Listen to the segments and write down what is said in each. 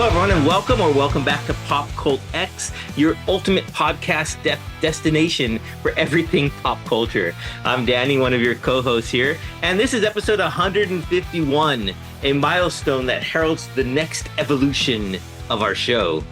Hello, everyone, and welcome back to PopCultX, your ultimate podcast destination for everything pop culture. I'm Danny, one of your co-hosts here, and this is episode 151, a milestone that heralds the next evolution of our show.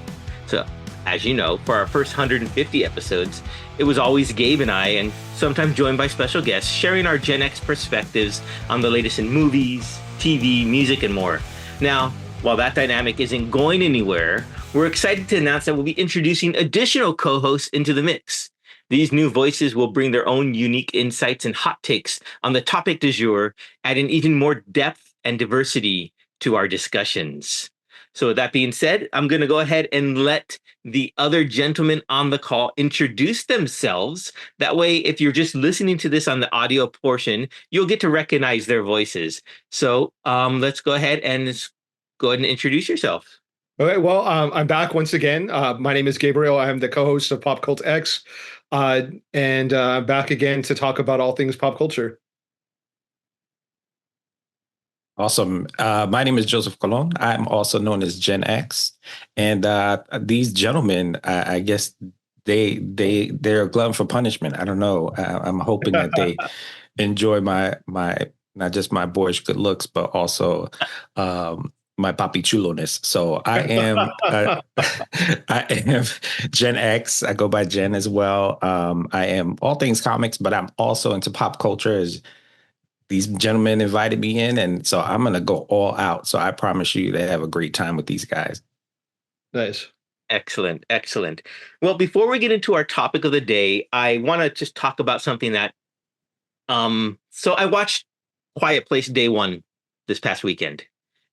So, as you know, for our first 150 episodes, it was always Gabe and I, and sometimes joined by special guests, sharing our Gen X perspectives on the latest in movies, TV, music, and more. Now, while that dynamic isn't going anywhere, we're excited to announce that we'll be introducing additional co-hosts into the mix. These new voices will bring their own unique insights and hot takes on the topic du jour, adding even more depth and diversity to our discussions. So with that being said, I'm going to go ahead and let the other gentlemen on the call introduce themselves. That way, if you're just listening to this on the audio portion, you'll get to recognize their voices. So let's go ahead and introduce yourself. Okay, well, I'm back once again. My name is Gabriel. I'm the co-host of PopCultX, and I'm back again to talk about all things pop culture. Awesome. My name is Joseph Colon. I'm also known as Gen X, and these gentlemen, I guess they're a glutton for punishment. I don't know. I'm hoping that they enjoy my not just my boyish good looks, but also my papi chulo-ness. So I am I am Gen X. I go by Gen as well. I am all things comics, but I'm also into pop culture, as these gentlemen invited me in, and so I'm going to go all out. So I promise you to have a great time with these guys. Nice. Excellent. Well, before we get into our topic of the day, I want to just talk about something that so I watched Quiet Place Day 1 this past weekend.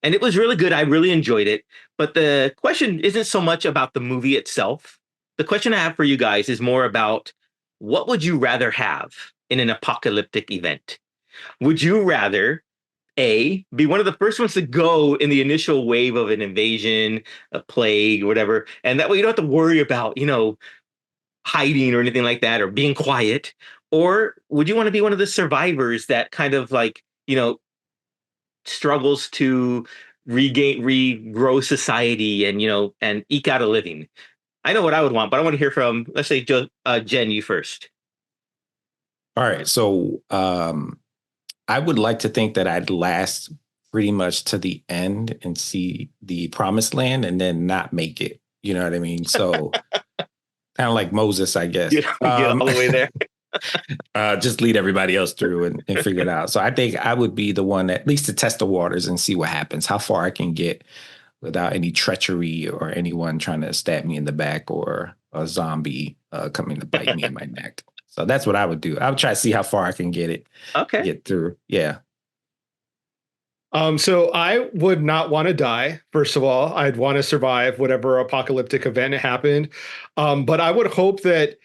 And it was really good. I really enjoyed it. But the question isn't so much about the movie itself. The question I have for you guys is more about, what would you rather have in an apocalyptic event? Would you rather, A, be one of the first ones to go in the initial wave of an invasion, a plague, whatever, and that way you don't have to worry about, hiding or anything like that, or being quiet? Or would you want to be one of the survivors that kind of struggles to regrow society and eke out a living? I know what I would want, but I want to hear from, let's say, Jen, you first. All right. So I would like to think that I'd last pretty much to the end and see the promised land and then not make it. You know what I mean? So kind of like Moses, I guess. Get all the way there. Just lead everybody else through and figure it out. So I think I would be the one, at least to test the waters and see what happens, how far I can get without any treachery or anyone trying to stab me in the back or a zombie coming to bite me in my neck. So that's what I would do. I would try to see how far I can get it. Okay. Get through. Yeah. So I would not want to die. First of all, I'd want to survive whatever apocalyptic event happened. But I would hope that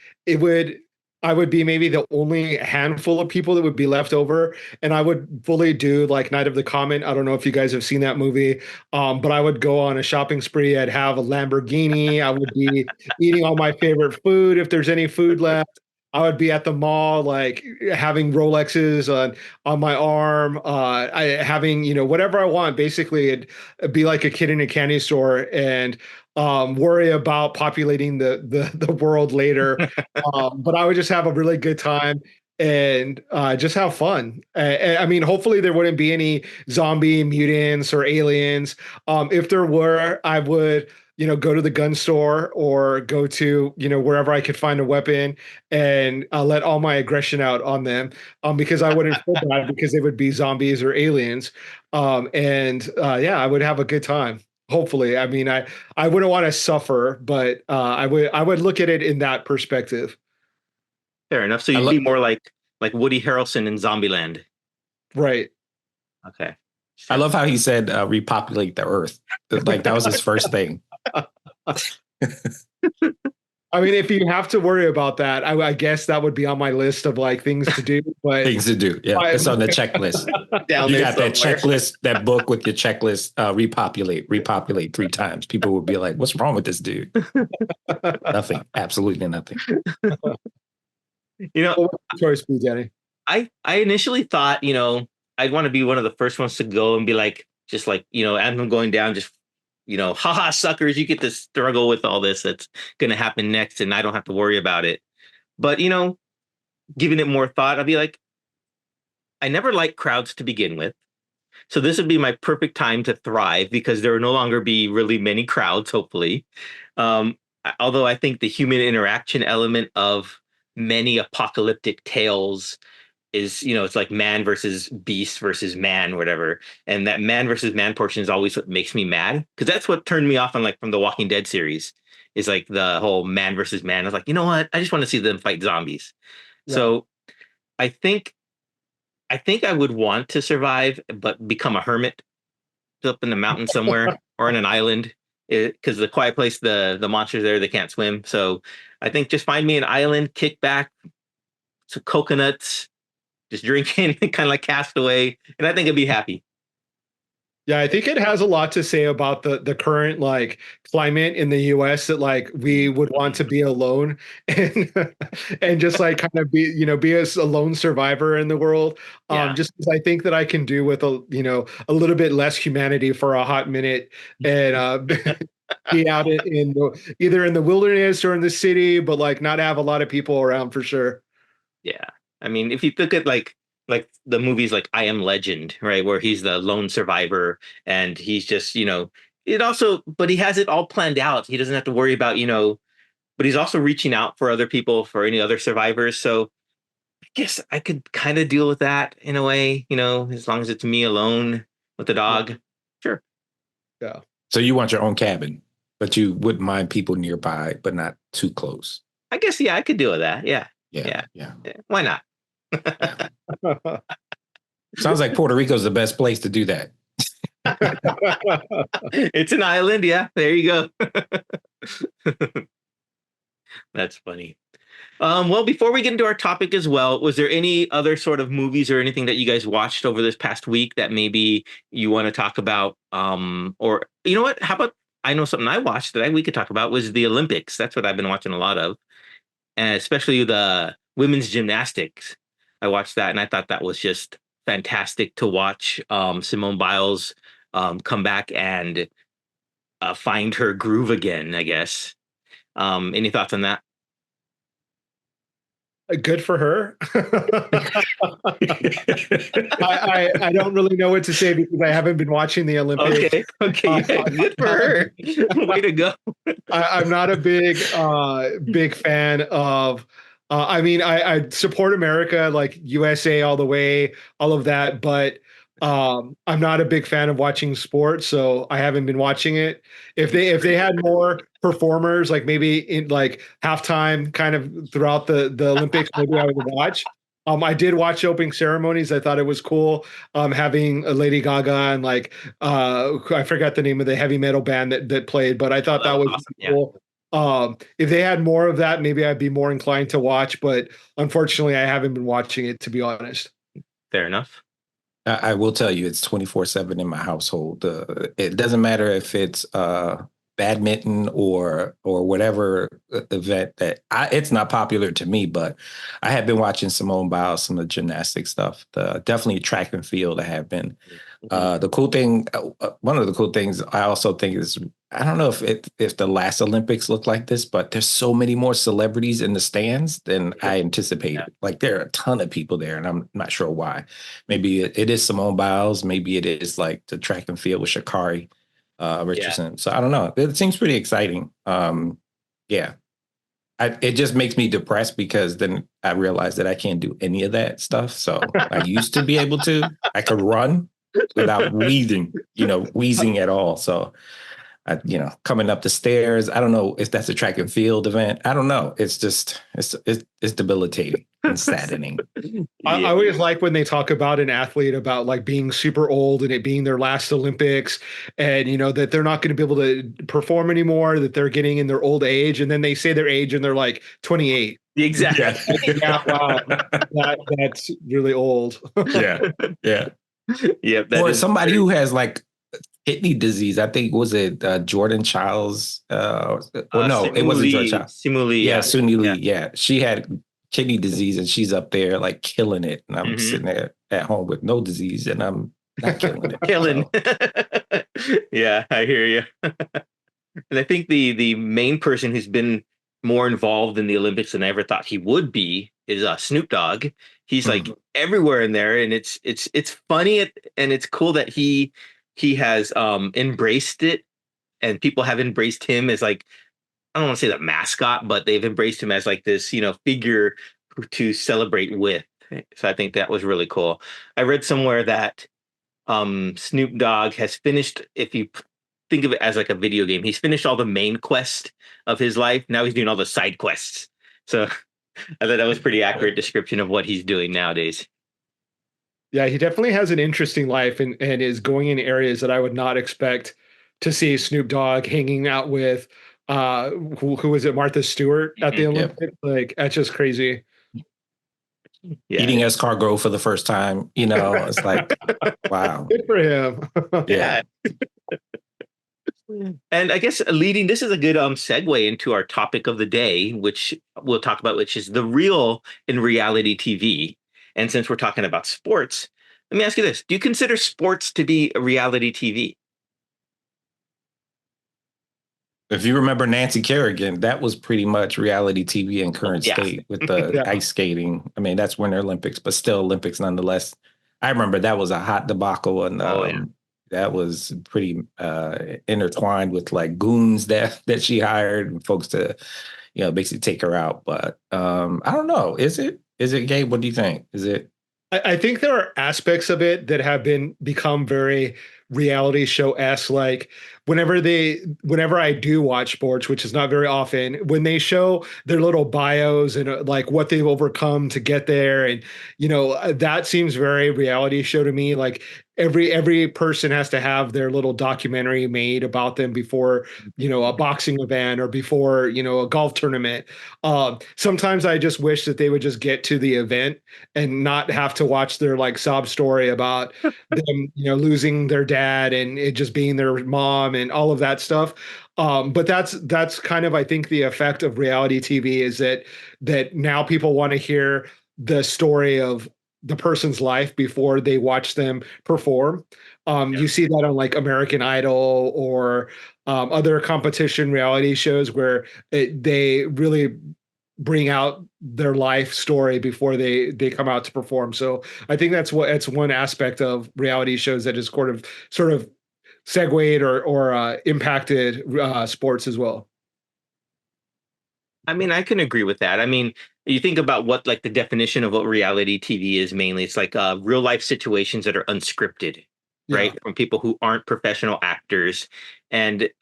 I would be maybe the only handful of people that would be left over. And I would fully do like Night of the Comet. I don't know if you guys have seen that movie, but I would go on a shopping spree. I'd have a Lamborghini. I would be eating all my favorite food if there's any food left. I would be at the mall, like having Rolexes on my arm, having, whatever I want. Basically, it'd be like a kid in a candy store, and worry about populating the world later. But I would just have a really good time and just have fun. I mean, hopefully there wouldn't be any zombie mutants or aliens. If there were, I would go to the gun store or go to, wherever I could find a weapon and let all my aggression out on them, because I wouldn't feel bad because they would be zombies or aliens. I would have a good time. Hopefully. I mean, I wouldn't want to suffer, but I would look at it in that perspective. Fair enough. So you'd be more like Woody Harrelson in Zombieland. Right. Okay. I love how he said repopulate the earth. Like that was his first thing. I mean, if you have to worry about that, I guess that would be on my list of like things to do. But things to do, yeah, it's on the checklist. You got that checklist, that book with your checklist. Repopulate 3 times. People would be like, "What's wrong with this dude?" Nothing, absolutely nothing. What choice be, Danny? I initially thought, I'd want to be one of the first ones to go and be like, just like, as I'm going down, just, haha, suckers, you get to struggle with all this that's going to happen next, and I don't have to worry about it. But, giving it more thought, I'll be like, I never liked crowds to begin with. So this would be my perfect time to thrive because there will no longer be really many crowds, hopefully. Although I think the human interaction element of many apocalyptic tales is, it's like man versus beast versus man, whatever. And that man versus man portion is always what makes me mad because that's what turned me off on like from the Walking Dead series is like the whole man versus man. I was like, you know what? I just want to see them fight zombies. Yeah. So I think I would want to survive, but become a hermit up in the mountain somewhere or on an island. Because the quiet place, the monsters there, they can't swim. So I think just find me an island, kick back, some coconuts, just drinking, kind of like Castaway, and I think I'd be happy. Yeah, I think it has a lot to say about the current like climate in the US that like we would want to be alone and and just like kind of be a lone survivor in the world. Yeah. Just because I think that I can do with a little bit less humanity for a hot minute and be out either in the wilderness or in the city, but like not have a lot of people around for sure. Yeah. I mean, if you look at like the movies like I Am Legend, right, where he's the lone survivor and he's just, but he has it all planned out. He doesn't have to worry about, but he's also reaching out for other people, for any other survivors. So I guess I could kind of deal with that in a way, as long as it's me alone with the dog. Yeah. Sure. Yeah. So you want your own cabin, but you wouldn't mind people nearby, but not too close. I guess, yeah, I could deal with that. Yeah. Yeah. Why not? Sounds like Puerto Rico's the best place to do that. It's an island. Yeah, there you go. That's funny. Well, before we get into our topic as well, was there any other sort of movies or anything that you guys watched over this past week that maybe you want to talk about? Or you know what? How about I know something I watched that we could talk about was the Olympics. That's what I've been watching a lot of, and especially the women's gymnastics. I watched that and I thought that was just fantastic to watch Simone Biles come back and find her groove again, I guess. Any thoughts on that? Good for her. I don't really know what to say because I haven't been watching the Olympics. Okay, yeah, good for her. Way to go. I'm not a big fan of. I mean, I support America, like USA all the way, all of that, but I'm not a big fan of watching sports, so I haven't been watching it. If they had more performers, like maybe in like halftime, kind of throughout the Olympics, maybe I would watch. I did watch opening ceremonies. I thought it was cool. Having a Lady Gaga and like I forgot the name of the heavy metal band that played, but I thought that was awesome. cool. If they had more of that, maybe I'd be more inclined to watch. But unfortunately, I haven't been watching it, to be honest. Fair enough. I will tell you, it's 24/7 in my household. It doesn't matter if it's badminton or whatever event it's not popular to me, but I have been watching Simone Biles, some of the gymnastic stuff, definitely track and field. I have been. The cool thing, one of the cool things I also think is, I don't know if the last Olympics looked like this, but there's so many more celebrities in the stands than I anticipated. Yeah. Like there are a ton of people there, and I'm not sure why. Maybe it is Simone Biles. Maybe it is like the track and field with Sha'Carri Richardson. Yeah. So I don't know. It seems pretty exciting. Yeah. It just makes me depressed because then I realize that I can't do any of that stuff. So I used to be able to. I could run without wheezing at all. So, coming up the stairs, I don't know if that's a track and field event. I don't know. It's just, it's debilitating and saddening. I always like when they talk about an athlete about like being super old and it being their last Olympics and, that they're not going to be able to perform anymore, that they're getting in their old age. And then they say their age and they're like 28. Exactly. Yeah, wow. That's really old. Yeah. Yeah. Or somebody who has like kidney disease. I think, was it Jordan Childs? No, it wasn't Jordan Childs. Simu Lee. Yeah, Suni Lee. Yeah. She had kidney disease and she's up there like killing it. And I'm sitting there at home with no disease and I'm not killing it. Killing. So, Yeah, I hear you. And I think the main person who's been more involved in the Olympics than I ever thought he would be is Snoop Dogg. He's like mm, everywhere in there, and it's funny and it's cool that he has embraced it, and people have embraced him as like, I don't want to say the mascot, but they've embraced him as like this, figure to celebrate with. So I think that was really cool. I read somewhere that Snoop Dogg has finished, if you think of it as like a video game, he's finished all the main quest of his life. Now he's doing all the side quests. So I thought that was pretty accurate description of what he's doing nowadays. Yeah, he definitely has an interesting life and is going in areas that I would not expect to see Snoop Dogg hanging out with who was it, Martha Stewart at the Mhm. yep. Olympics. Like that's just crazy. Yeah. Eating escargot for the first time, it's like, wow. Good for him. Yeah. And I guess this is a good segue into our topic of the day, which we'll talk about, which is the real in reality TV. And since we're talking about sports, let me ask you this. Do you consider sports to be a reality TV? If you remember Nancy Kerrigan, that was pretty much reality TV in current Yeah. state with the Yeah. ice skating. I mean, that's Winter Olympics, but still Olympics nonetheless. I remember that was a hot debacle, and Yeah. that was pretty intertwined with like goons that she hired and folks to, basically take her out. But I don't know. Is it, Gabe? What do you think? Is it? I think there are aspects of it that have become very reality show-esque. Like whenever I do watch sports, which is not very often, when they show their little bios and like what they've overcome to get there, and that seems very reality show to me. Like every person has to have their little documentary made about them before a boxing event or before a golf tournament. Sometimes I just wish that they would just get to the event and not have to watch their like sob story about them, losing their dad and it just being their mom and all of that stuff. But that's kind of, I think, the effect of reality TV is that now people want to hear the story of the person's life before they watch them perform. You see that on like American Idol or other competition reality shows where they really bring out their life story before they come out to perform. So I think that's one aspect of reality shows that has sort of segued or impacted sports as well. I mean, I can agree with that. I mean, you think about what like the definition of what reality TV is mainly, it's like real life situations that are unscripted, Yeah. right? From people who aren't professional actors. And it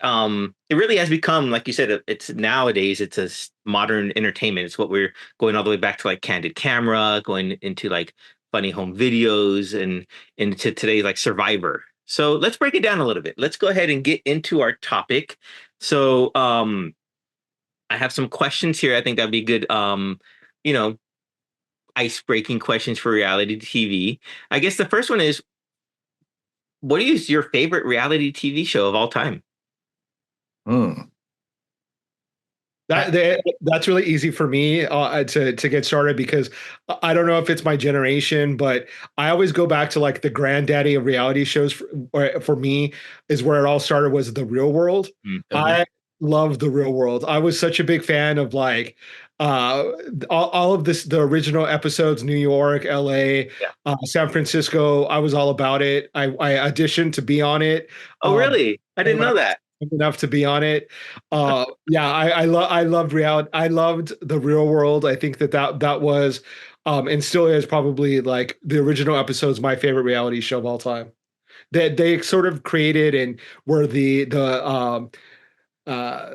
really has become, like you said, it's nowadays, it's modern entertainment. It's what we're going all the way back to like candid camera, going into like funny home videos and into today, like Survivor. So let's break it down a little bit. Let's go ahead and get into our topic. So, I have some questions here. I think that'd be good, you know, ice-breaking questions for reality TV. I guess the first one is, what is your favorite reality TV show of all time? Mm. That's really easy for me to get started because I don't know if it's my generation, but I always go back to like the granddaddy of reality shows for me is where it all started was The Real World. Mm-hmm. I love The Real World. I was such a big fan of like uh all of this, the original episodes, New York, LA, Yeah. San Francisco. I was all about it. I auditioned to be on it. Oh, really? I didn't When I know that. enough to be on it. Yeah, I loved reality. I loved The Real World. I think that was and still is probably like the original episodes my favorite reality show of all time. That they sort of created and were the uh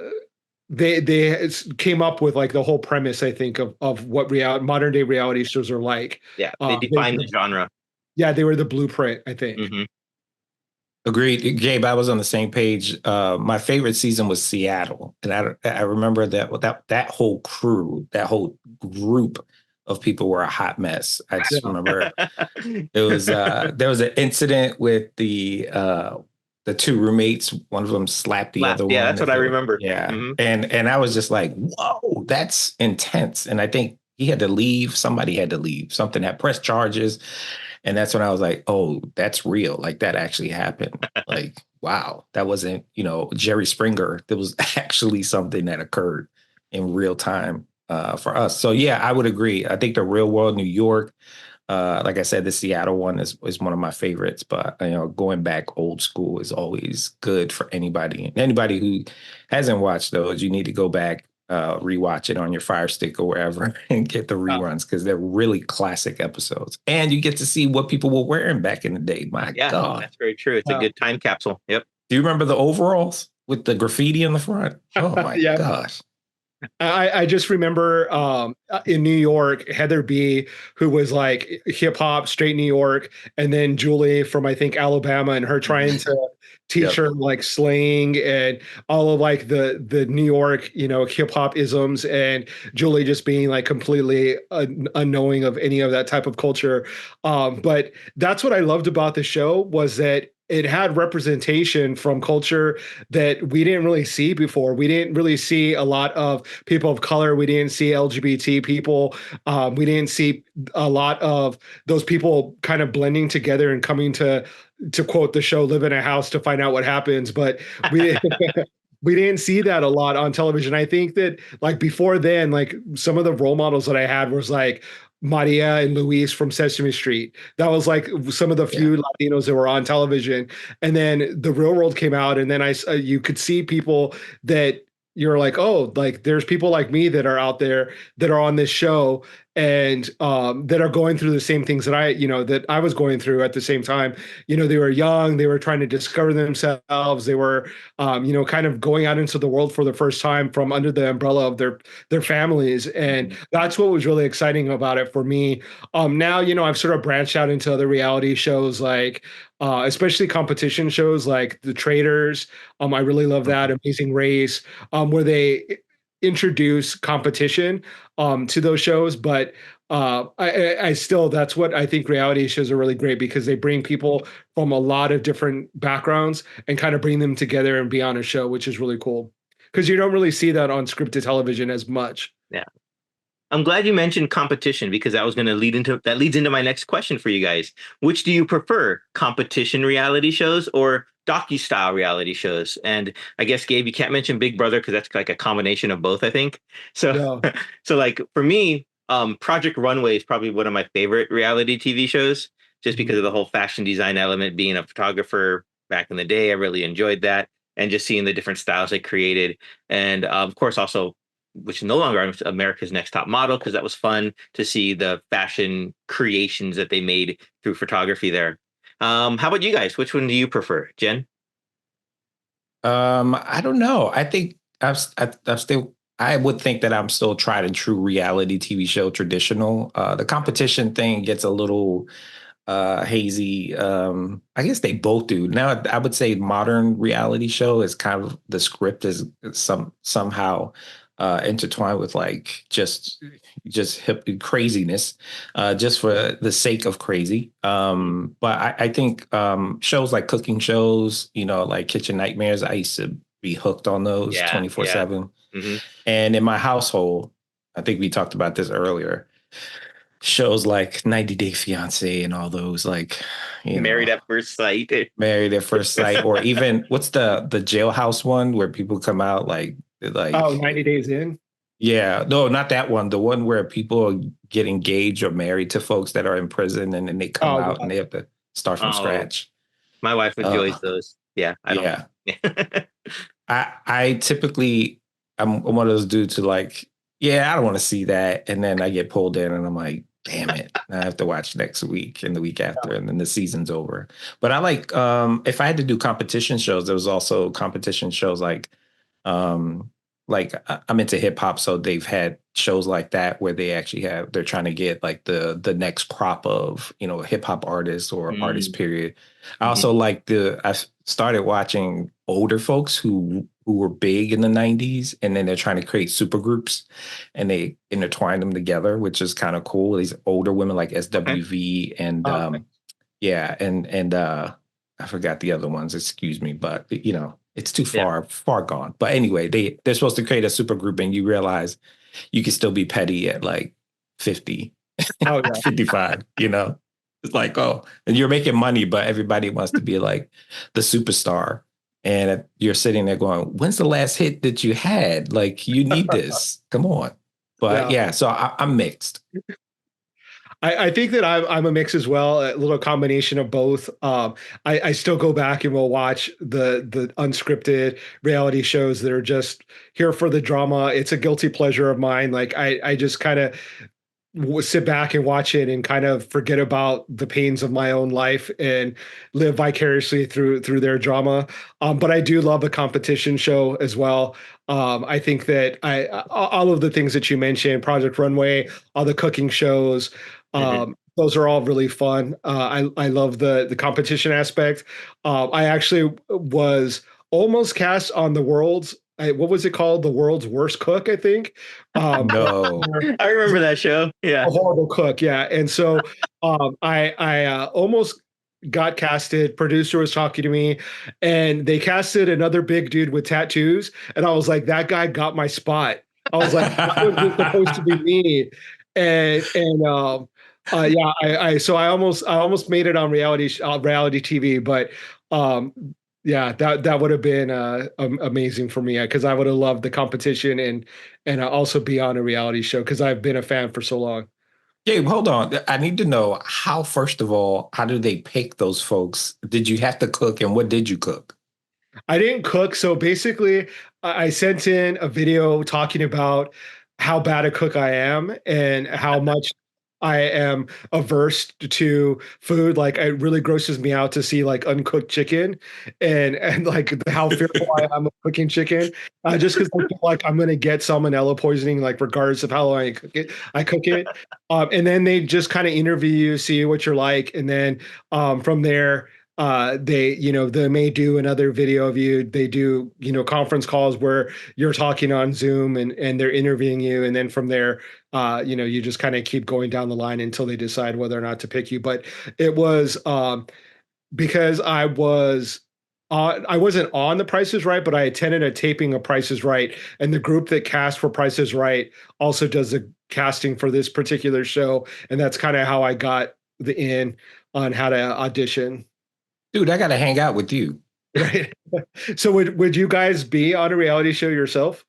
they came up with like the whole premise, I think, of what modern day reality shows are like. Yeah, they defined the genre. Yeah, they were the blueprint, I think. Mm-hmm. Agreed, Gabe. I was on the same page. My favorite season was Seattle, and I remember that whole crew, that whole group of people were a hot mess. I just remember it was there was an incident with the two roommates. One of them slapped the other one. Yeah, that's what I remember. Yeah, Mm-hmm. and I was just like, whoa, that's intense. And I think he had to leave. Somebody had to leave. Something had pressed charges. And that's when I was like, oh, that's real. Like that actually happened. Like, wow, that wasn't, Jerry Springer. There was actually something that occurred in real time for us. So yeah, I would agree. I think the real world New York, like I said, the Seattle one is one of my favorites, but going back old school is always good for anybody. Anybody who hasn't watched those, you need to go back, rewatch it on your Fire Stick or wherever and get the reruns because they're really classic episodes. And you get to see what people were wearing back in the day. My God. That's very true. It's a good time capsule. Yep. Do you remember the overalls with the graffiti in the front? Oh my Yeah. gosh. I just remember in New York, Heather B, who was like hip hop, straight New York, and then Julie from I think Alabama, and her trying to teach her like slang and all of like the New York, hip hop isms, and Julie just being like completely unknowing of any of that type of culture. But that's what I loved about the show was that it had representation from culture that we didn't really see before. We didn't really see a lot of people of color. We didn't see LGBT people. We didn't see a lot of those people kind of blending together and coming to quote the show, live in a house to find out what happens. But we we didn't see that a lot on television. I think that like before then, like some of the role models that I had was like Maria and Luis from Sesame Street. That was like some of the few Latinos that were on television. And then the Real World came out, and then you could see people that you're like, oh, like there's people like me that are out there that are on this show and that are going through the same things that I was going through at the same time. They were young, they were trying to discover themselves, they were kind of going out into the world for the first time from under the umbrella of their families, and that's what was really exciting about it for me. Now I've sort of branched out into other reality shows like especially competition shows like The Traders. I really love that. Amazing Race, where they introduce competition to those shows. But I still, that's what I think reality shows are really great because they bring people from a lot of different backgrounds and kind of bring them together and be on a show, which is really cool because you don't really see that on scripted television as much. Yeah. I'm glad you mentioned competition because that was going to leads into my next question for you guys. Which do you prefer, competition reality shows or docu-style reality shows? And I guess, Gabe, you can't mention Big Brother because that's like a combination of both, I think. So, Yeah. so like for me, Project Runway is probably one of my favorite reality TV shows, just because of the whole fashion design element. Being a photographer back in the day, I really enjoyed that, and just seeing the different styles they created, and of course also, which no longer America's Next Top Model, because that was fun to see the fashion creations that they made through photography there. How about you guys? Which one do you prefer, Jen? I don't know. I think I would think that I'm still tried and true reality TV show traditional. The competition thing gets a little hazy. I guess they both do. Now I would say modern reality show is kind of the script is somehow intertwined with like just hip craziness, just for the sake of crazy. But I think shows like cooking shows, like Kitchen Nightmares, I used to be hooked on those 24/7. Mm-hmm. And in my household, I think we talked about this earlier, shows like 90 Day Fiance and all those like Married at First Sight. Married at First Sight, or even what's the jailhouse one where people come out like 90 Days In. Yeah, no, not that one. The one where people get engaged or married to folks that are in prison and then they come out and they have to start from scratch. My wife enjoys those. Yeah. I typically, I'm one of those dudes who like, I don't want to see that. And then I get pulled in and I'm like, damn it. I have to watch next week and the week after, and then the season's over. But I like, if I had to do competition shows, there was also competition shows like I'm into hip hop, so they've had shows like that where they're trying to get like the next crop of hip hop artists or artists period. I also like I started watching older folks who were big in the 90s, and then they're trying to create super groups and they intertwine them together, which is kind of cool. These older women like SWV and I forgot the other ones, excuse me, but it's too far gone. But anyway, they're supposed to create a super group, and you realize you can still be petty at like 50, 55, It's like, oh, and you're making money, but everybody wants to be like the superstar. And you're sitting there going, when's the last hit that you had? Like, you need this. Come on. But Yeah. yeah, so I'm mixed. I think that I'm a mix as well, a little combination of both. I still go back and will watch the unscripted reality shows that are just here for the drama. It's a guilty pleasure of mine. Like I just kind of sit back and watch it and kind of forget about the pains of my own life and live vicariously through their drama. But I do love a competition show as well. I think that I all of the things that you mentioned, Project Runway, all the cooking shows, Mhm. those are all really fun. I love the competition aspect. I actually was almost cast on the world's what was it called? The world's worst cook, I think. No. I remember that show. Yeah. A horrible cook, yeah. And so I almost got casted. Producer was talking to me, and they casted another big dude with tattoos, and I was like, that guy got my spot. I was like, that was just supposed to be me, and yeah, I almost made it on reality TV, but um yeah, that would have been amazing for me because I would have loved the competition and also be on a reality show because I've been a fan for so long. Gabe, hold on. I need to know how, first of all, how do they pick those folks? Did you have to cook and what did you cook? I didn't cook, so basically, I sent in a video talking about how bad a cook I am and how much I am averse to food. Like, it really grosses me out to see like uncooked chicken, and like how fearful I am of cooking chicken. Just because I feel like I'm gonna get salmonella poisoning, like regardless of how long I cook it. And then they just kind of interview you, see what you're like, and then from there they may do another video of you. They do conference calls where you're talking on Zoom and they're interviewing you, and then from there you just kind of keep going down the line until they decide whether or not to pick you. But it was because I wasn't on The Price is Right, but I attended a taping of Price is Right, and the group that cast for Price is Right also does the casting for this particular show, and that's kind of how I got the in on how to audition. Dude, I got to hang out with you. Right. So would you guys be on a reality show yourself?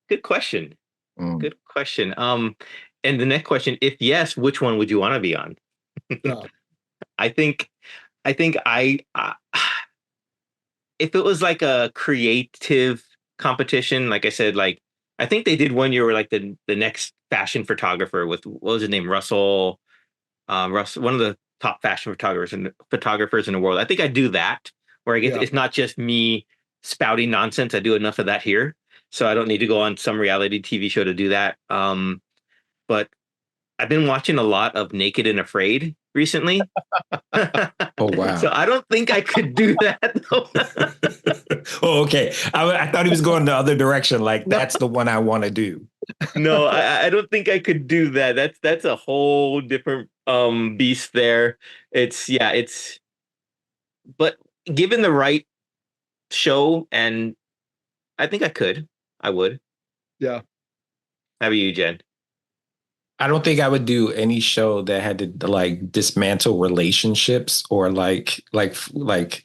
Good question. Mm. Good question. And the next question, if yes, which one would you want to be on? No. I think, I think if it was like a creative competition, like I said, like I think they did one year where like the next fashion photographer with what was his name, Russell, one of the top fashion photographers in the world. I think I do that where I guess Yeah. it's not just me spouting nonsense. I do enough of that here, so I don't need to go on some reality TV show to do that. But I've been watching a lot of Naked and Afraid recently. Oh, wow. So I don't think I could do that though. Oh, okay. I thought he was going the other direction. Like, No, that's the one I want to do. no, I don't think I could do that. That's a whole different beast there. It's but given the right show, and I think I could. I would. Yeah. How about you, Jen? I don't think I would do any show that had to like dismantle relationships or like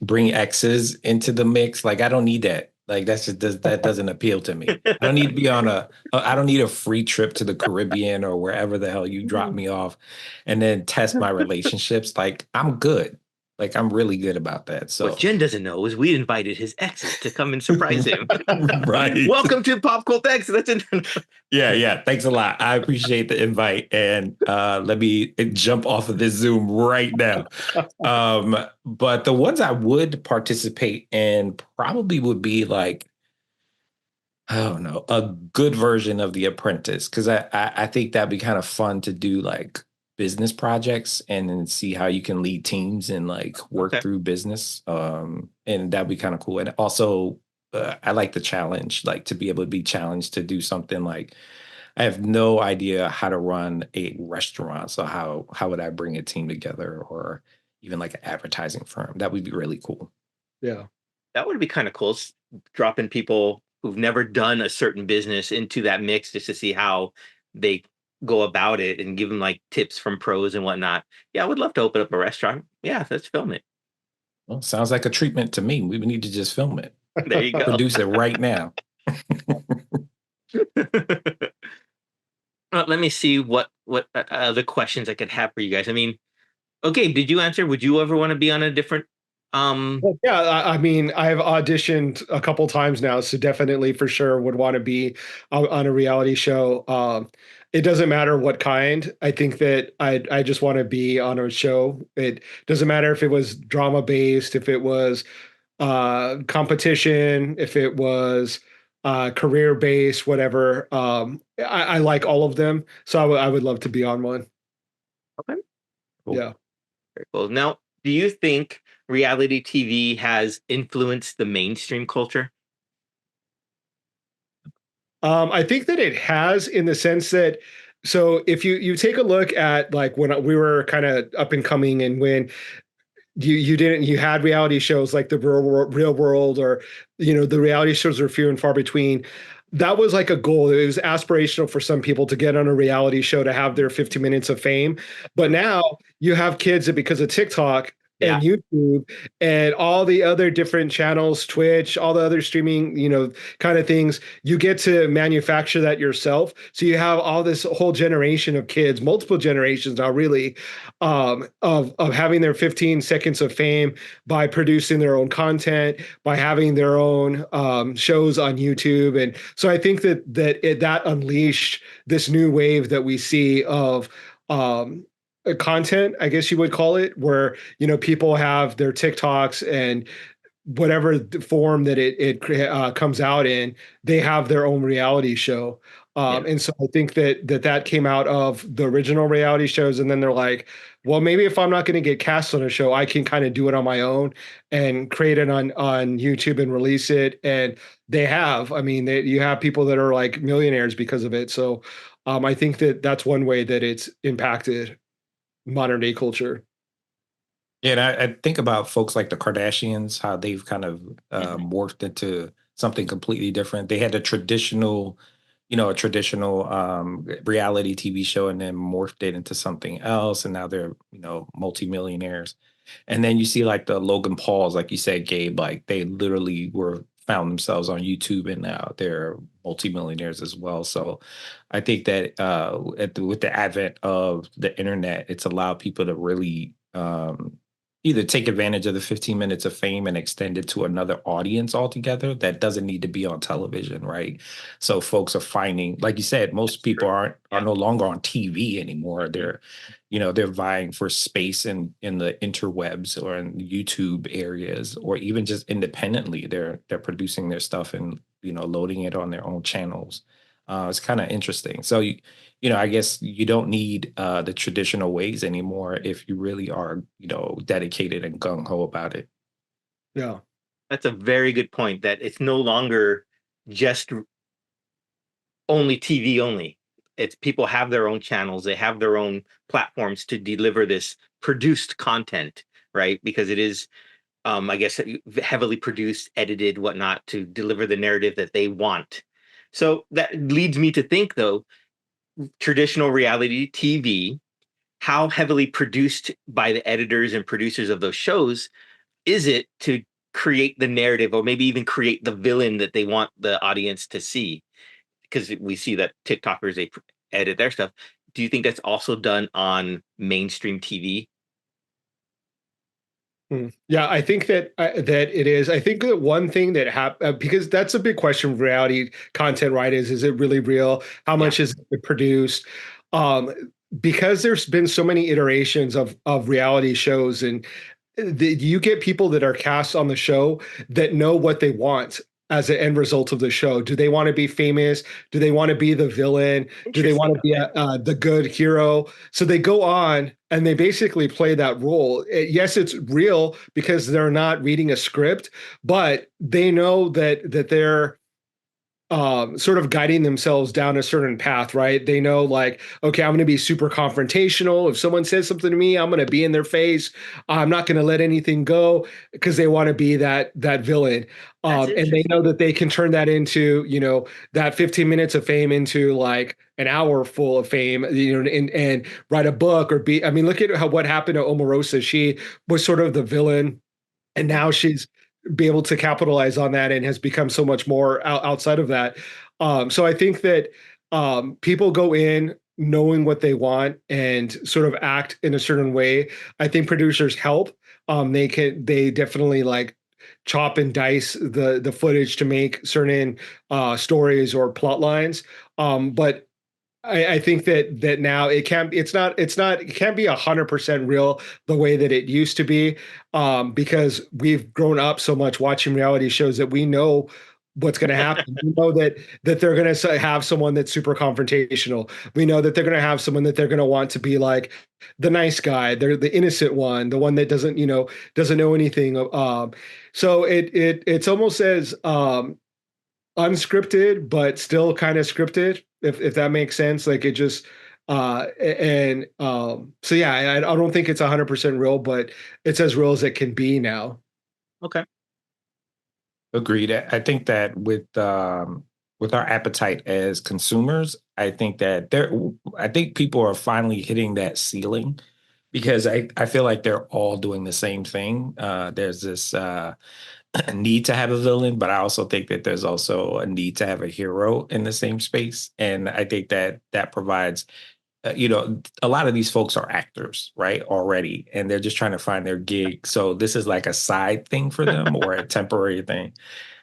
bring exes into the mix. Like, I don't need that. Like, that doesn't appeal to me. I don't need to be on I don't need a free trip to the Caribbean or wherever the hell you drop me off and then test my relationships. Like, I'm good. Like, I'm really good about that. What So Jen doesn't know is we invited his exes to come and surprise him. right. Welcome to PopCultX. That's it. Yeah, yeah. Thanks a lot. I appreciate the invite. And let me jump off of this Zoom right now. But the ones I would participate in probably would be like, I don't know, a good version of The Apprentice. Cause I think that'd be kind of fun to do like business projects and then see how you can lead teams and like work Okay. through business. And that'd be kind of cool. And also I like the challenge, like to be able to be challenged to do something like I have no idea how to run a restaurant. So how would I bring a team together or even like an advertising firm? That would be really cool. Yeah. That would be kind of cool. Dropping people who've never done a certain business into that mix just to see how they go about it and give them like tips from pros and whatnot. Yeah, I would love to open up a restaurant. Yeah, let's film it. Well, sounds like a treatment to me. We need to just film it, There you go. produce it right now. Let me see what other questions I could have for you guys. I mean, okay, did you answer? Would you ever want to be on a different Well, yeah, I mean, I've auditioned a couple times now, so definitely for sure would want to be on a reality show. It doesn't matter what kind. I think that I just want to be on a show. It doesn't matter if it was drama based, if it was competition, if it was career based, whatever. I like all of them, so I would love to be on one. Okay, cool. Yeah. Very cool. Now, do you think reality TV has influenced the mainstream culture? I think that it has, in the sense that, so if you take a look at like when we were kind of up and coming, and when you had reality shows like the real world, or the reality shows are few and far between. That was like a goal. It was aspirational for some people to get on a reality show to have their 15 minutes of fame. But now you have kids that, because of TikTok Yeah. and YouTube and all the other different channels, Twitch, all the other streaming, kind of things, you get to manufacture that yourself. So you have all this whole generation of kids, multiple generations now, really, of having their 15 seconds of fame by producing their own content, by having their own shows on YouTube. And so I think that unleashed this new wave that we see of content, I guess you would call it, where people have their TikToks, and whatever form that it comes out in, they have their own reality show. Yeah. And so I think that came out of the original reality shows, and then they're like, well, maybe if I'm not going to get cast on a show, I can kind of do it on my own and create it on YouTube and release it. And they have, I mean, you have people that are like millionaires because of it. So I think that that's one way that it's impacted modern day culture. Yeah, and I think about folks like the Kardashians, how they've kind of morphed into something completely different. They had a traditional reality TV show, and then morphed it into something else, and now they're multimillionaires. And then you see like the Logan Pauls, like you said, Gabe, like they literally were found themselves on YouTube, and now they're multimillionaires as well. So I think that with the advent of the internet, it's allowed people to really either take advantage of the 15 minutes of fame and extend it to another audience altogether that doesn't need to be on television, right? So folks are finding, like you said, most people are no longer on TV anymore. They're vying for space in the interwebs or in YouTube areas, or even just independently. They're producing their stuff and loading it on their own channels. It's kind of interesting. So I guess you don't need the traditional ways anymore if you really are, dedicated and gung ho about it. Yeah. That's a very good point, that it's no longer just only TV only. It's people have their own channels, they have their own platforms to deliver this produced content, right? Because it is, I guess, heavily produced, edited, whatnot, to deliver the narrative that they want. So that leads me to think, though, traditional reality TV, how heavily produced by the editors and producers of those shows is it to create the narrative, or maybe even create the villain that they want the audience to see? Because we see that TikTokers, they edit their stuff. Do you think that's also done on mainstream TV? Yeah, I think that it is. I think that one thing that happened, because that's a big question with reality content, right? Is it really real? How much is it produced? Um, because there's been so many iterations of reality shows, and you get people that are cast on the show that know what they want as an end result of the show. Do they want to be famous? Do they want to be the villain? Do they want to be the good hero? So they go on and they basically play that role. Yes, it's real because they're not reading a script, but they know that they're sort of guiding themselves down a certain path, right? They know, like, okay, I'm going to be super confrontational. If someone says something to me, I'm going to be in their face. I'm not going to let anything go, because they want to be that villain. That's And they know interesting. that they can turn that into, that 15 minutes of fame into like an hour full of fame, and write a book or be. I mean, look at what happened to Omarosa. She was sort of the villain, and now she's be able to capitalize on that and has become so much more outside of that. So I think that people go in knowing what they want and sort of act in a certain way. I think producers help. They definitely like chop and dice the footage to make certain stories or plot lines. But I think that now it can't be 100% real the way that it used to be, because we've grown up so much watching reality shows that we know what's going to happen. We know that they're going to have someone that's super confrontational. We know that they're going to have someone that they're going to want to be like the nice guy. They're the innocent one, the one that doesn't know anything. So it's almost as unscripted, but still kind of scripted, if that makes sense. Like it just and so yeah, I don't think it's 100% real, but it's as real as it can be now. Okay. Agreed. I think that with our appetite as consumers, I think that I think people are finally hitting that ceiling, because I feel like they're all doing the same thing. There's this need to have a villain, but I also think that there's also a need to have a hero in the same space. And I think that that provides, a lot of these folks are actors, right, already, and they're just trying to find their gig. So this is like a side thing for them or a temporary thing.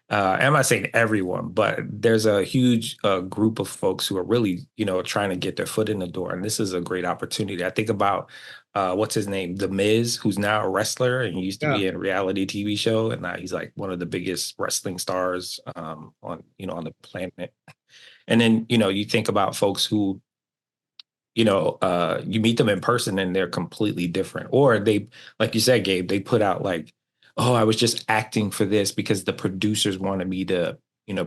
I'm not saying everyone, but there's a huge group of folks who are really, trying to get their foot in the door. And this is a great opportunity. I think about what's his name, The Miz, who's now a wrestler and he used to Yeah. be in a reality TV show, and now he's like one of the biggest wrestling stars on the planet. And then you think about folks who you meet them in person and they're completely different. Or they, like you said, Gabe, they put out like, oh, I was just acting for this because the producers wanted me to,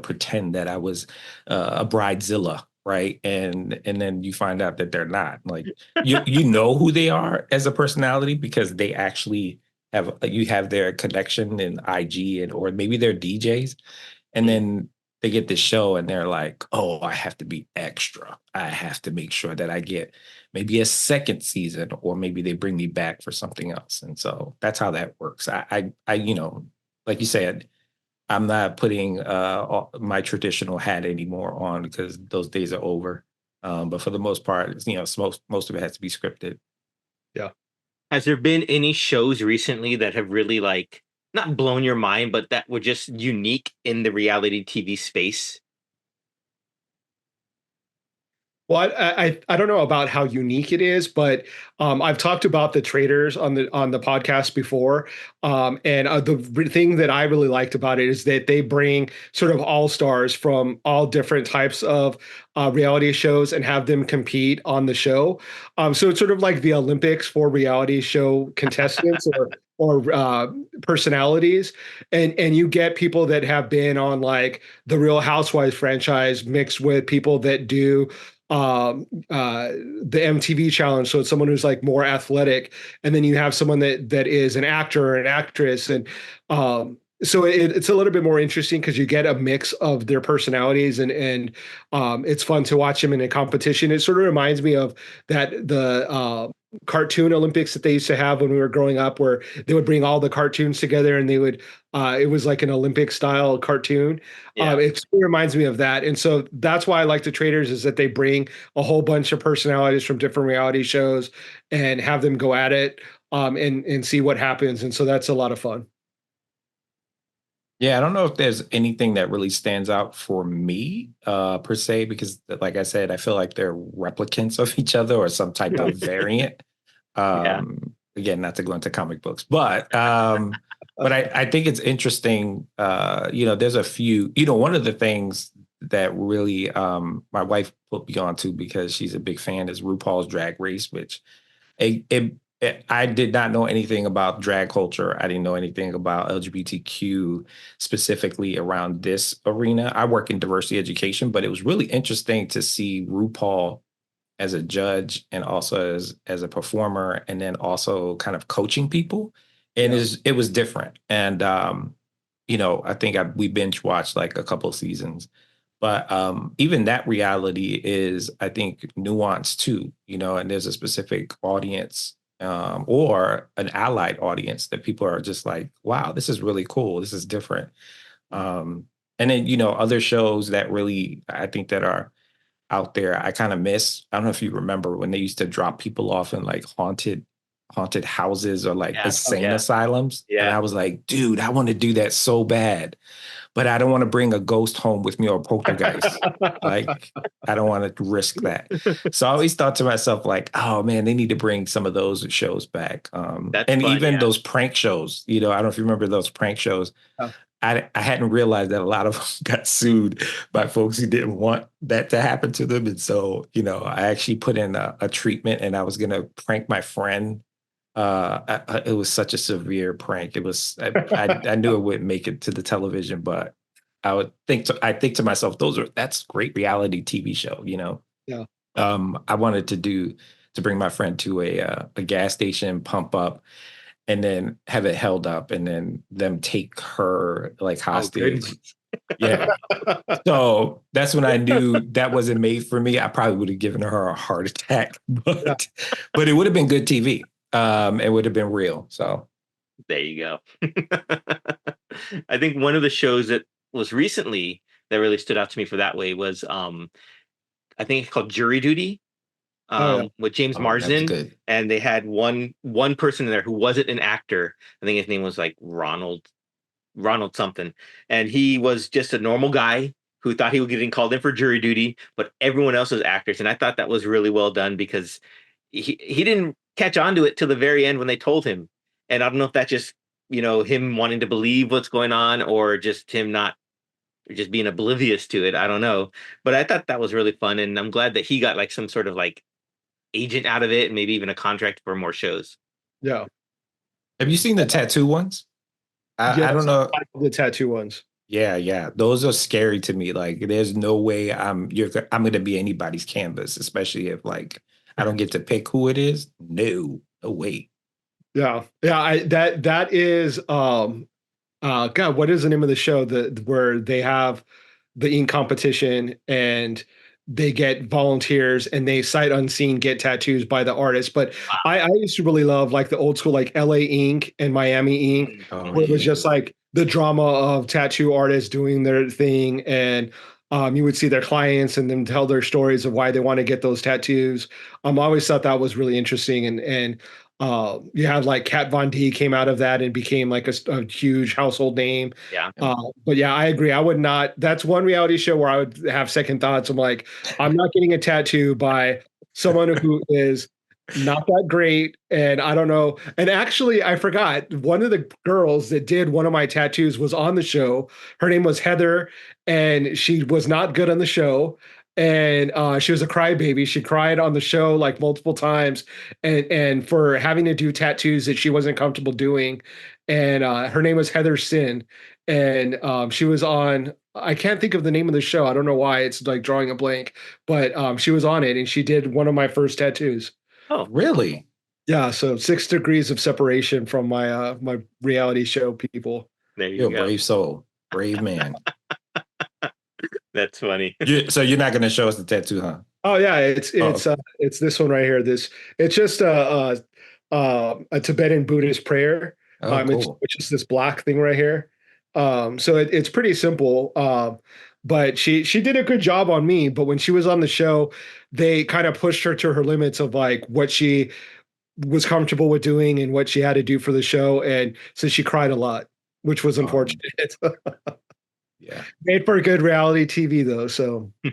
pretend that I was a bridezilla, right? And then you find out that they're not. Like you know who they are as a personality because they actually you have their connection in IG, and or maybe they're DJs, and Mm. then they get this show and they're like, oh, I have to be extra. I have to make sure that I get maybe a second season, or maybe they bring me back for something else. And so that's how that works. Like you said, I'm not putting my traditional hat anymore on because those days are over. But for the most part, most of it has to be scripted. Yeah. Has there been any shows recently that have really like not blown your mind, but that were just unique in the reality TV space? Well, I don't know about how unique it is, but I've talked about the traders on the podcast before, and thing that I really liked about it is that they bring sort of all stars from all different types of reality shows and have them compete on the show. So it's sort of like the Olympics for reality show contestants or personalities, and you get people that have been on like the Real Housewives franchise mixed with people that do the MTV challenge. So it's someone who's like more athletic, and then you have someone that is an actor or an actress, and so it's a little bit more interesting because you get a mix of their personalities, and it's fun to watch them in a competition. It sort of reminds me of the cartoon Olympics that they used to have when we were growing up, where they would bring all the cartoons together and they would it was like an Olympic style cartoon. Yeah. It sort of reminds me of that. And so that's why I like the traders, is that they bring a whole bunch of personalities from different reality shows and have them go at it, and see what happens. And so that's a lot of fun. Yeah, I don't know if there's anything that really stands out for me, per se, because like I said, I feel like they're replicants of each other or some type Yeah. of variant. Yeah. Again, not to go into comic books, but I think it's interesting. There's a few, one of the things that really my wife put me on to because she's a big fan is RuPaul's Drag Race, which it I did not know anything about drag culture. I didn't know anything about LGBTQ specifically around this arena. I work in diversity education, but it was really interesting to see RuPaul as a judge and also as a performer, and then also kind of coaching people. And Yeah. it was different. And I think we binge watched like a couple of seasons. But even that reality is, I think, nuanced too, and there's a specific audience or an allied audience that people are just like, wow, this is really cool. This is different. And then, other shows that really, I think that are out there, I kind of miss. I don't know if you remember when they used to drop people off in like haunted houses or like Yeah. Oh, insane yeah. asylums. And Yeah. I was like, dude, I want to do that so bad, but I don't want to bring a ghost home with me or a poltergeist. Like, I don't want to risk that. So I always thought to myself, like, oh man, they need to bring some of those shows back. That's And fun. even Yeah. those prank shows, I don't know if you remember those prank shows. Yeah. I hadn't realized that a lot of them got sued by folks who didn't want that to happen to them. And so, I actually put in a treatment, and I was going to prank my friend. It was such a severe prank. It was, I knew it wouldn't make it to the television, but I think to myself, that's great reality TV show, Yeah. I wanted to bring my friend to a gas station, pump up, and then have it held up, and then them take her like Oh, hostage. goodness. Yeah. So that's when I knew that wasn't made for me. I probably would have given her a heart attack, Yeah. but it would have been good TV. It would have been real. So There you go. I think one of the shows that was recently that really stood out to me for that way was I think it's called Jury Duty, Oh yeah. with James oh, that was Marsden, good. and they had one person in there who wasn't an actor. I think his name was like Ronald something, and he was just a normal guy who thought he was getting called in for jury duty, but everyone else was actors, and I thought that was really well done because he didn't catch on to it till the very end when they told him, and I don't know if that's just him wanting to believe what's going on or just him not just being oblivious to it. I don't know, but I thought that was really fun, and I'm glad that he got like some sort of like agent out of it, and maybe even a contract for more shows. Yeah. Have you seen the tattoo ones? I don't Yes. know. The tattoo ones. Yeah, yeah. Those are scary to me. Like, there's no way I'm gonna be anybody's canvas, especially if like I don't get to pick who it is. No, no way. Yeah. Yeah. That is God, what is the name of the show that where they have the ink competition and they get volunteers and they sight unseen get tattoos by the artist. But I used to really love like the old school like LA Ink and Miami Ink, Oh where it was yeah. just like the drama of tattoo artists doing their thing, and you would see their clients and them tell their stories of why they want to get those tattoos. I always thought that was really interesting, and you had like Kat Von D came out of that and became like a huge household name. Yeah. But yeah, I agree. I would not. That's one reality show where I would have second thoughts. I'm like, I'm not getting a tattoo by someone who is not that great, and I don't know. And actually, I forgot one of the girls that did one of my tattoos was on the show. Her name was Heather, and she was not good on the show. And she was a crybaby. She cried on the show like multiple times, and for having to do tattoos that she wasn't comfortable doing. And her name was Heather Sin, and she was on. I can't think of the name of the show. I don't know why it's like drawing a blank, but she was on it, and she did one of my first tattoos. Oh, Really? Yeah, so 6 degrees of separation from my reality show people. there you You're a go. brave soul, brave man. That's funny. So you're not gonna show us the tattoo, huh? Oh yeah, it's Oh, it's uh, it's this one right here. It's just a Tibetan Buddhist prayer. oh, cool. It's just this black thing right here. So it's pretty simple. But she did a good job on me. But when she was on the show, they kind of pushed her to her limits of like what she was comfortable with doing and what she had to do for the show, and so she cried a lot, which was Um, unfortunate. yeah. Made for good reality TV though. So I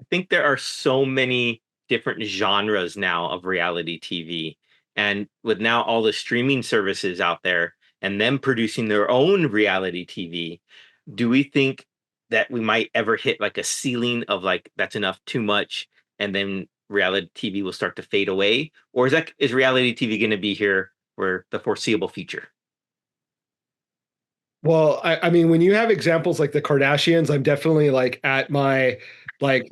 think there are so many different genres now of reality TV. And with now all the streaming services out there and them producing their own reality TV, do we think that we might ever hit like a ceiling of like that's enough too much and then reality TV will start to fade away, or is reality TV going to be here for the foreseeable future? Well, I mean, when you have examples like the Kardashians, I'm definitely like at my like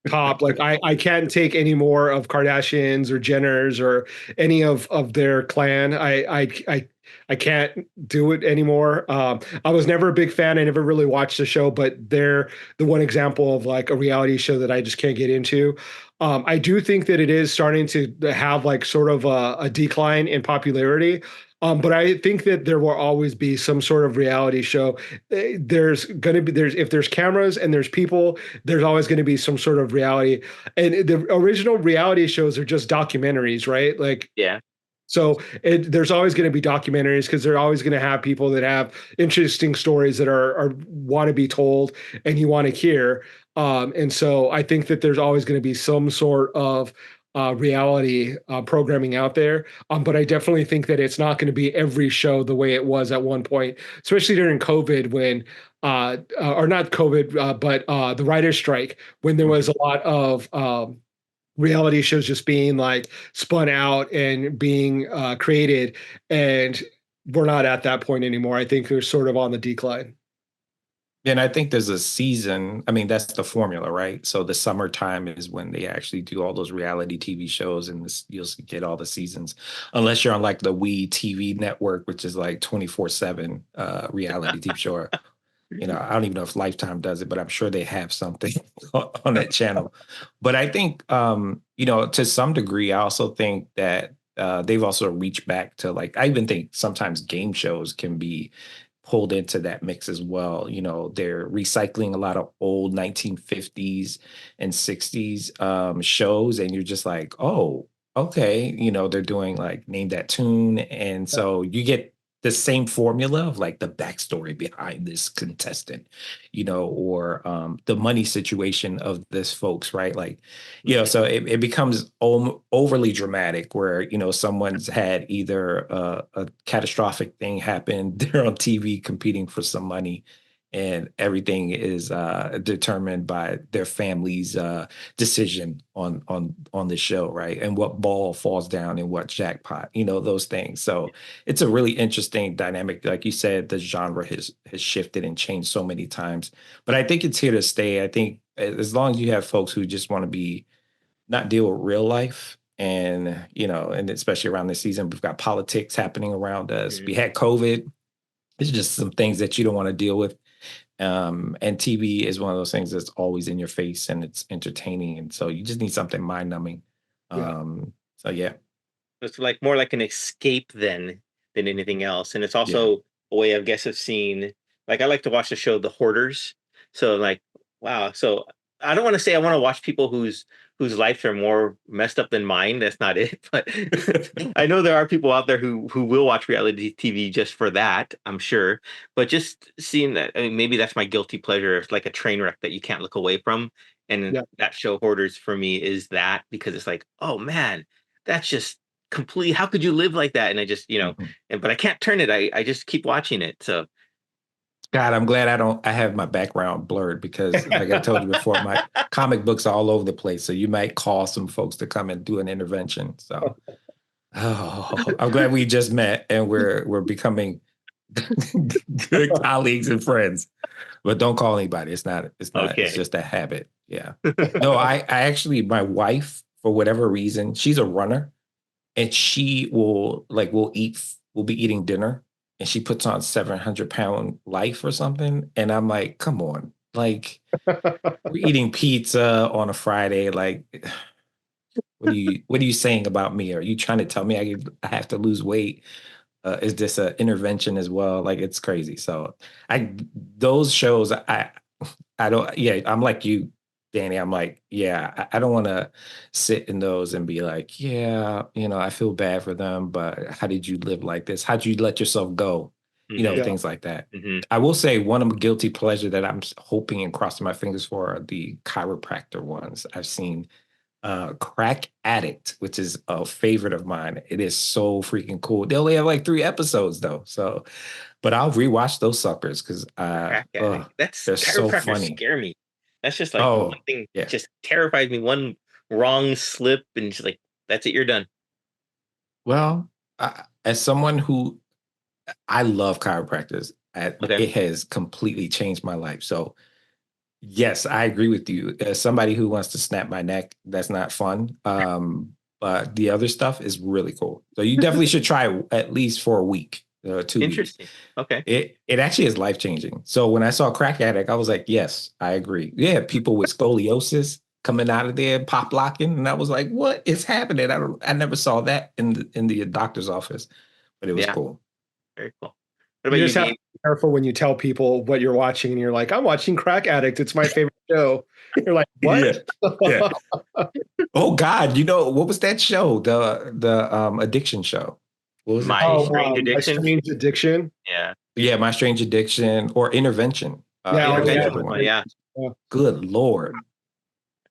top. Like I can't take any more of Kardashians or Jenners or any of their clan. I can't do it anymore. I was never a big fan. I never really watched the show, but they're the one example of like a reality show that I just can't get into. I do think that it is starting to have like sort of a decline in popularity. But I think that there will always be some sort of reality show. There's going to be if there's cameras and there's people, there's always going to be some sort of reality. And the original reality shows are just documentaries, right? Like Yeah. so there's always going to be documentaries because they're always going to have people that have interesting stories that are want to be told and you want to hear. And so I think that there's always going to be some sort of reality programming out there. But I definitely think that it's not going to be every show the way it was at one point, especially during COVID when or not COVID, but the writer's strike, when there was a lot of reality shows just being like spun out and being created, and we're not at that point anymore. I think they're sort of on the decline. And I think there's a season. I mean, that's the formula, right? So the summertime is when they actually do all those reality TV shows, and you'll get all the seasons, unless you're on like the We TV network, which is like 24/7 reality TV show. I don't even know if Lifetime does it, but I'm sure they have something on that channel. But I think, to some degree, I also think that they've also reached back to like, I even think sometimes game shows can be pulled into that mix as well. They're recycling a lot of old 1950s and 60s shows, and you're just like, oh, okay. They're doing like Name That Tune. And so you get the same formula of like the backstory behind this contestant, or the money situation of this folks, right? Like, so it becomes overly dramatic where, someone's had either a catastrophic thing happen, they're on TV competing for some money, and everything is determined by their family's decision on the show, right? And what ball falls down in what jackpot, those things. So it's a really interesting dynamic. Like you said, the genre has shifted and changed so many times, but I think it's here to stay. I think as long as you have folks who just want to be not deal with real life. And, and especially around this season, we've got politics happening around us. We had COVID. It's just some things that you don't want to deal with. And TV is one of those things that's always in your face and it's entertaining. And so you just need something mind numbing. So yeah. It's like more like an escape than anything else. And it's also a way, I guess, of seeing, like, I like to watch the show The Hoarders. So like, wow. So I don't want to say I want to watch people whose lives are more messed up than mine. That's not it. But I know there are people out there who will watch reality TV just for that, I'm sure. But just seeing that, I mean, maybe that's my guilty pleasure. It's like a train wreck that you can't look away from. And that show Hoarders for me is that, because it's like, oh man, that's just complete. How could you live like that? And I just, but I can't turn it. I just keep watching it. So God, I'm glad I have my background blurred because, like I told you before, my comic books are all over the place. So you might call some folks to come and do an intervention. So, I'm glad we just met and we're becoming good colleagues and friends. But don't call anybody. It's not. okay. It's just a habit. Yeah. No, I actually, my wife, for whatever reason, she's a runner, and she we'll be eating dinner, and she puts on 700-pound Life or something. And I'm like, come on, like we're eating pizza on a Friday. Like, what are you saying about me? Are you trying to tell me I have to lose weight? Is this an intervention as well? Like, it's crazy. So those shows, I don't, yeah, I'm like you, Danny. I'm like, yeah, I don't want to sit in those and be like, yeah, I feel bad for them, but how did you live like this? How'd you let yourself go? Things like that. I will say one of the guilty pleasure that I'm hoping and crossing my fingers for are the chiropractor ones. I've seen Crack Addict, which is a favorite of mine. It is so freaking cool. They only have like 3 episodes though. So, but I'll rewatch those suckers because that's they're so funny. Scare me. That's just like one thing just terrifies me. wrong slip and just like, that's it, you're done. Well, as someone who I love chiropractors, Okay. it has completely changed my life. So yes, I agree with you. As somebody who wants to snap my neck, that's not fun. But the other stuff is really cool. So you definitely should try at least for a week, 2 weeks. Interesting. Okay. It actually is life changing. So when I saw crack addict, I was like, yes, I agree. Yeah, people with scoliosis coming out of there, pop locking, and I was like, what is happening? I never saw that in the doctor's office, but it was Yeah. cool. Very cool. What about You you, just have to Gabe? be careful when you tell people what you're watching, and you're like, "I'm watching Crack Addict. It's my favorite show." You're like, Yeah, "What?" yeah. Oh God, you know what was that show? The addiction show. What was it My called? Strange My Addiction? Strange Addiction. Yeah. Yeah, My Strange Addiction or Intervention. Yeah, oh, That was the yeah. other Intervention one. one. Yeah. Yeah. Good Lord.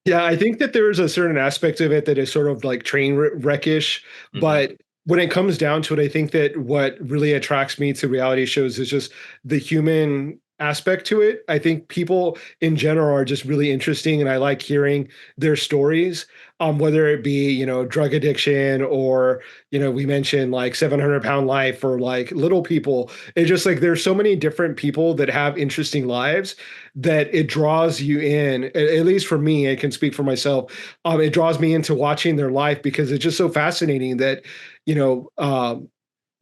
Yeah, I think that there's a certain aspect of it that is sort of like train wreckish, Mhm. but when it comes down to it, I think that what really attracts me to reality shows is just the human aspect to it. I think people in general are just really interesting, and I like hearing their stories, whether it be, drug addiction or, we mentioned like 700-pound life or like little people. It's just like there's so many different people that have interesting lives that it draws you in. At least for me, I can speak for myself. It draws me into watching their life because it's just so fascinating that you know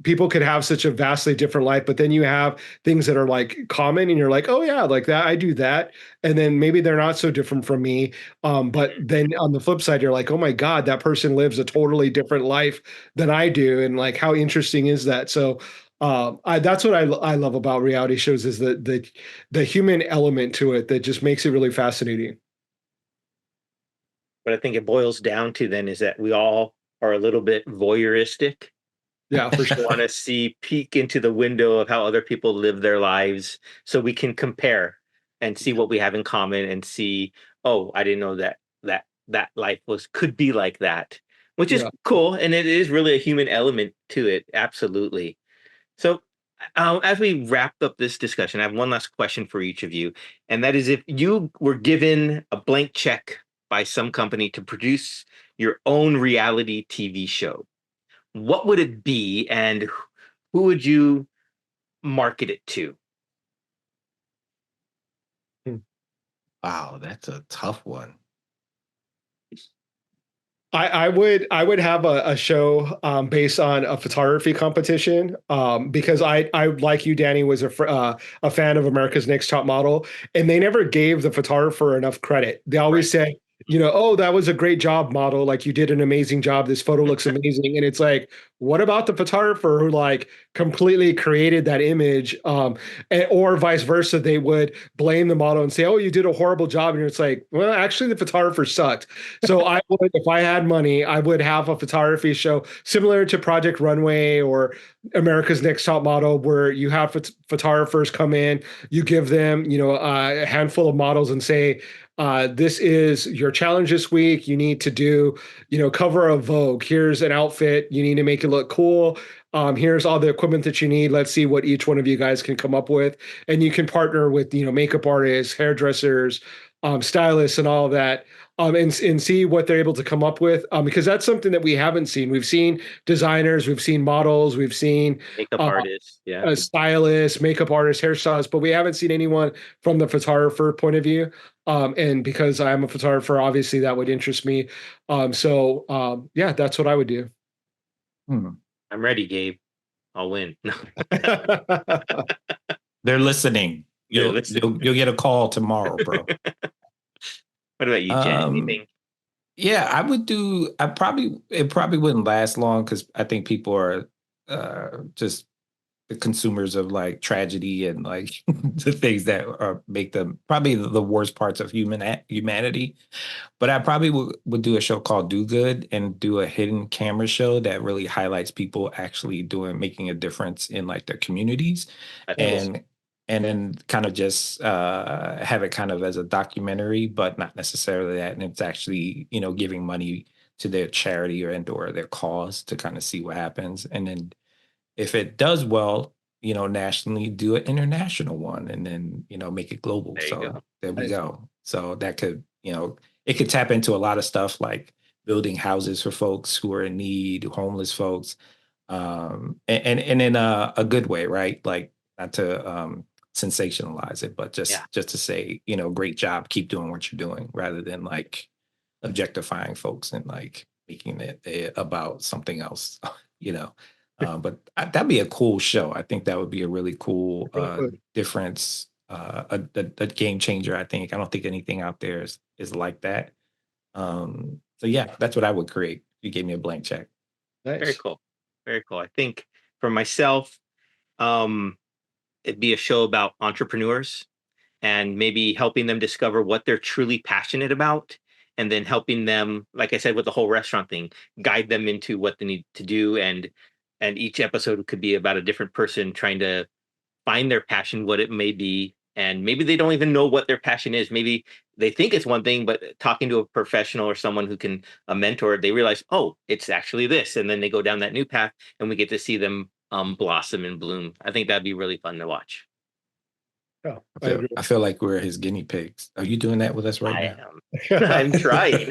people could have such a vastly different life, but then you have things that are like common, and you're like, oh yeah, like that, I do that, and then maybe they're not so different from me. But Mhm. then on the flip side, you're like, oh my god, that person lives a totally different life than I do, and like, how interesting is that? So that's what I love about reality shows is the human element to it that just makes it really fascinating. What I think it boils down to then is that we all are a little bit voyeuristic. Yeah, for sure. Want to see peek into the window of how other people live their lives so we can compare and see what we have in common and see, oh, I didn't know that life was could be like that, which is Yeah. cool, and it is really a human element to it, absolutely. So as we wrap up this discussion, I have one last question for each of you, and that is, if you were given a blank check by some company to produce your own reality TV show, what would it be, and who would you market it to? Hmm. Wow, that's a tough one. I would have a show based on a photography competition because I like you, Danny, was a fan of America's Next Top Model, and they never gave the photographer enough credit. They Right. always said, oh, that was a great job, model. Like, you did an amazing job. This photo looks amazing. And it's like, what about the photographer who like completely created that image? Or vice versa, they would blame the model and say, oh, you did a horrible job. And it's like, well, actually, the photographer sucked. So I would, if I had money, I would have a photography show similar to Project Runway or America's Next Top Model, where you have photographers come in, you give them, a handful of models and say, this is your challenge this week. You need to do, cover of Vogue. Here's an outfit. You need to make it look cool. Here's all the equipment that you need. Let's see what each one of you guys can come up with. And you can partner with, makeup artists, hairdressers, stylists, and all of that. And see what they're able to come up with, because that's something that we haven't seen. We've seen designers, we've seen models, we've seen Makeup uh, artist, yeah. stylists, makeup artists, hairstylists, but we haven't seen anyone from the photographer point of view. And because I'm a photographer, obviously that would interest me. Yeah, that's what I would do. Hmm. I'm ready, Gabe. I'll win. No, They're listening. they're You'll listening. you'll you'll get a call tomorrow, bro. What about you, Jen? Um, Anything? yeah, I would do. It probably wouldn't last long because I think people are just the consumers of like tragedy and like the things that are make them probably the worst parts of humanity. But I probably would do a show called Do Good and do a hidden camera show that really highlights people actually making a difference in like their communities, That's cool. Yes. and then kind of just have it kind of as a documentary, but not necessarily that. And it's actually, giving money to their charity or their cause to kind of see what happens. And then if it does well, nationally, do an international one and then, make it global. There you So go. there we Nice. go. So that could, it could tap into a lot of stuff like building houses for folks who are in need, homeless folks, and in a good way, right? Like not to sensationalize it, but Yeah. just to say, you know, great job, keep doing what you're doing, rather than like objectifying folks and like making it about something else, you know. But that'd be a cool show. I think that would be a really cool difference, a game changer. I don't think anything out there is like that. So yeah, that's what I would create. You gave me a blank check. Nice. Very cool. Very cool. I think for myself, it'd be a show about entrepreneurs and maybe helping them discover what they're truly passionate about, and then helping them, like I said, with the whole restaurant thing, guide them into what they need to do. And each episode could be about a different person trying to find their passion, what it may be. And maybe they don't even know what their passion is. Maybe they think it's one thing, but talking to a professional or someone who can, a mentor, they realize, oh, it's actually this. And then they go down that new path, and we get to see them blossom and bloom. I think that'd be really fun to watch. Oh, I feel like we're his guinea pigs. Are you doing that with us right now? I'm trying.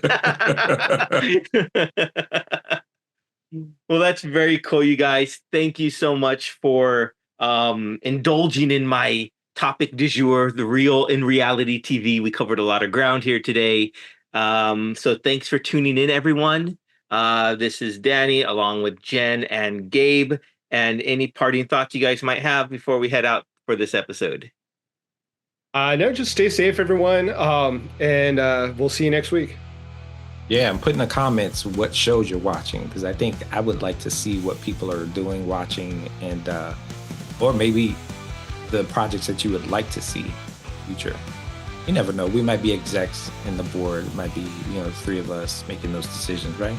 Well, that's very cool, you guys. Thank you so much for indulging in my topic du jour, the real in reality TV. We covered a lot of ground here today. So thanks for tuning in, everyone. This is Danny along with Jen and Gabe. And any parting thoughts you guys might have before we head out for this episode? No, just stay safe, everyone. And we'll see you next week. Yeah, and put in the comments what shows you're watching, because I think I would like to see what people are doing, watching, and or maybe the projects that you would like to see in the future. You never know. We might be execs in the board. It might be, you know, three of us making those decisions, right?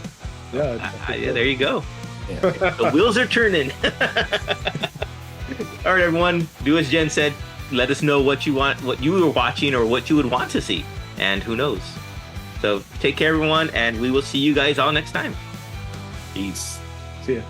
Yeah. Yeah, there you go. Yeah. The wheels are turning. All right, everyone, do as Jen said. Let us know what you want, what you were watching, or what you would want to see. And who knows? So take care, everyone, and we will see you guys all next time. Peace. See ya.